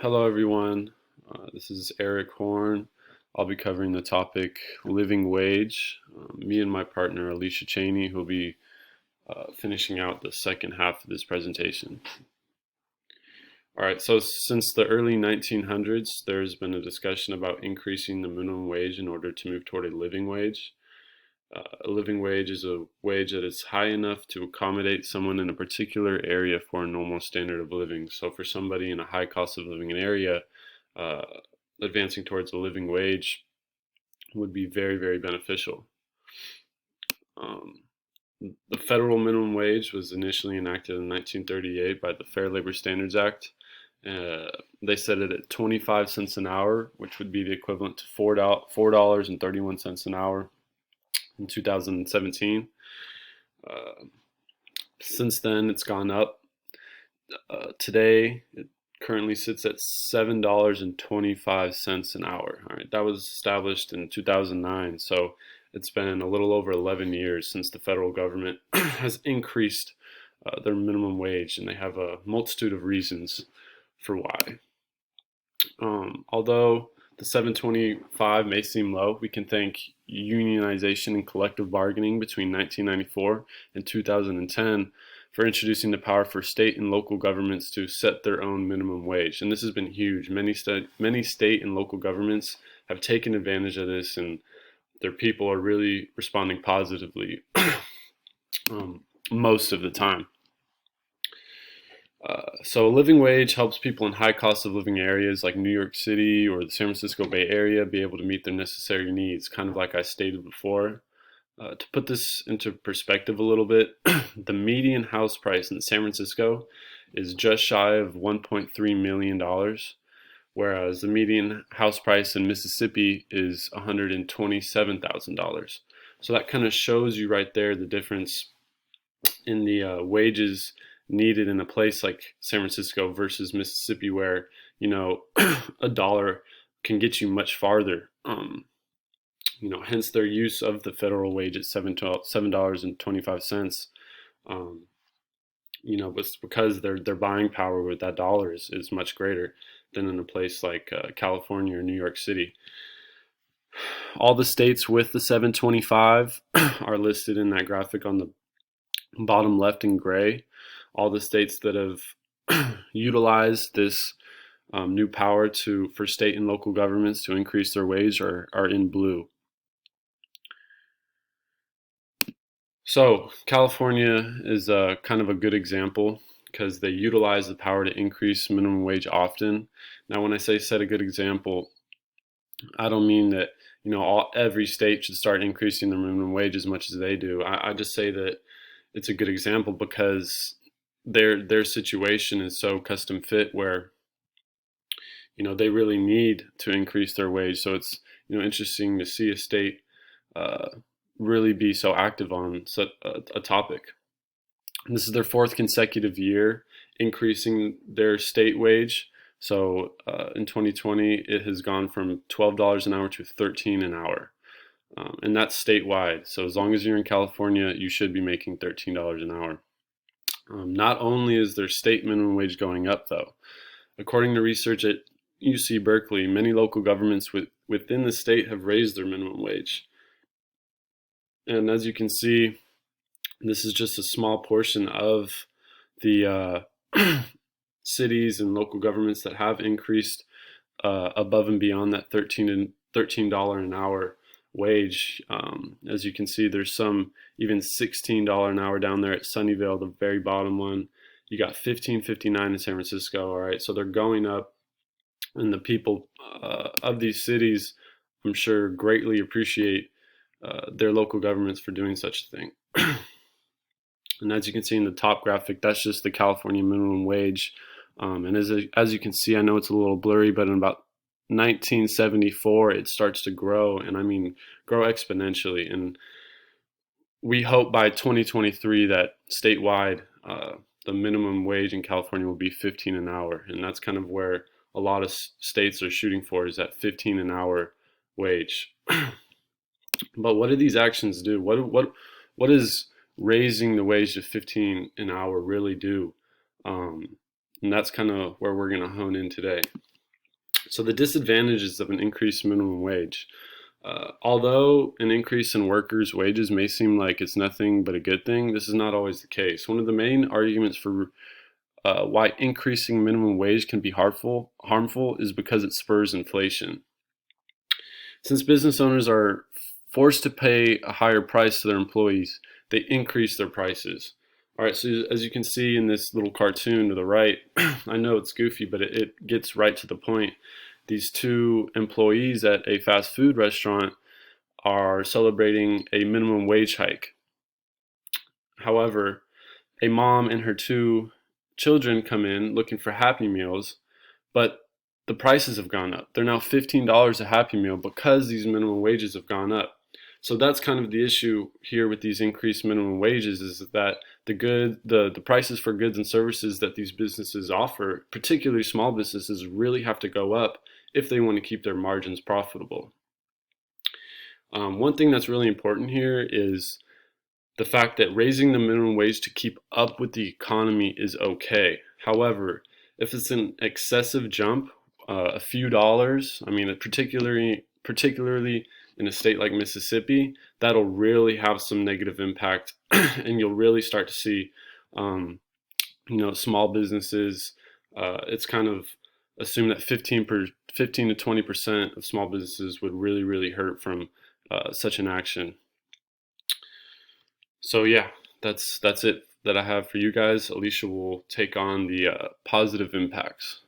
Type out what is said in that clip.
Hello, everyone. This is Eric Horn. I'll be covering the topic living wage. Me and my partner, Alicia Chaney, who will be finishing out the second half of this presentation. All right, so since the early 1900s, there's been a discussion about increasing the minimum wage in order to move toward a living wage. A living wage is a wage that is high enough to accommodate someone in a particular area for a normal standard of living. So for somebody in a high cost of living area, uh, advancing towards a living wage would be very, very beneficial. Um, the federal minimum wage was initially enacted in 1938 by the Fair Labor Standards Act. Uh, they set it at 25 cents an hour, which would be the equivalent to $4.31 an hour in 2017. Uh, since then, it's gone up. Today, it currently sits at $7.25 an hour. All right, that was established in 2009, so it's been a little over 11 years since the federal government has increased their minimum wage, and they have a multitude of reasons for why. Although the 725 may seem low, we can thank unionization and collective bargaining between 1994 and 2010 for introducing the power for state and local governments to set their own minimum wage. And this has been huge. Many state and local governments have taken advantage of this, and their people are really responding positively most of the time. So a living wage helps people in high cost of living areas like New York City or the San Francisco Bay Area be able to meet their necessary needs, kind of like I stated before. To put this into perspective a little bit, the median house price in San Francisco is just shy of $1.3 million, whereas the median house price in Mississippi is $127,000. So that kind of shows you right there the difference in the wages needed in a place like San Francisco versus Mississippi, where a dollar can get you much farther. Hence their use of the federal wage at $7.25. But because their buying power with that dollar is much greater than in a place like California or New York City. All the states with the 725 are listed in that graphic on the bottom left in gray. All the states that have utilized this new power for state and local governments to increase their wage are in blue. So California is kind of a good example because they utilize the power to increase minimum wage often. Now, when I say set a good example, I don't mean that every state should start increasing their minimum wage as much as they do. I just say that it's a good example because their situation is so custom fit where they really need to increase their wage. So it's interesting to see a state really be so active on such a topic. And this is their fourth consecutive year increasing their state wage. So in 2020, it has gone from $12 an hour to $13 an hour. And that's statewide. So as long as you're in California, you should be making $13 an hour. Not only is their state minimum wage going up, though. According to research at UC Berkeley, many local governments within the state have raised their minimum wage. And as you can see, this is just a small portion of the cities and local governments that have increased above and beyond that $13 an hour wage. As you can see, there's some even $16 an hour down there at Sunnyvale, the very bottom one. You got $15.59 in San Francisco. All right, so they're going up, and the people of these cities, I'm sure, greatly appreciate their local governments for doing such a thing. And as you can see in the top graphic, that's just the California minimum wage. And as you can see, I know it's a little blurry, but in about 1974, it starts to grow, and I mean grow exponentially. And we hope by 2023 that statewide, the minimum wage in California will be 15 an hour, and that's kind of where a lot of states are shooting for, is that 15 an hour wage. But what do these actions do? What does raising the wage to 15 an hour really do? And that's kind of where we're going to hone in today. So the disadvantages of an increased minimum wage. Although an increase in workers' wages may seem like it's nothing but a good thing, this is not always the case. One of the main arguments for why increasing minimum wage can be harmful is because it spurs inflation. Since business owners are forced to pay a higher price to their employees, they increase their prices. All right, so as you can see in this little cartoon to the right, I know it's goofy, but it gets right to the point. These two employees at a fast food restaurant are celebrating a minimum wage hike. However, a mom and her two children come in looking for Happy Meals, but the prices have gone up. They're now $15 a Happy Meal because these minimum wages have gone up. So that's kind of the issue here with these increased minimum wages, is that the prices for goods and services that these businesses offer, particularly small businesses, really have to go up if they want to keep their margins profitable. One thing that's really important here is the fact that raising the minimum wage to keep up with the economy is okay. However, if it's an excessive jump, a few dollars, I mean, particularly in a state like Mississippi, that'll really have some negative impact, and you'll really start to see, small businesses. It's kind of assumed that 15 to 20% of small businesses would really hurt from such an action. So yeah, that's it that I have for you guys. Alicia will take on the positive impacts.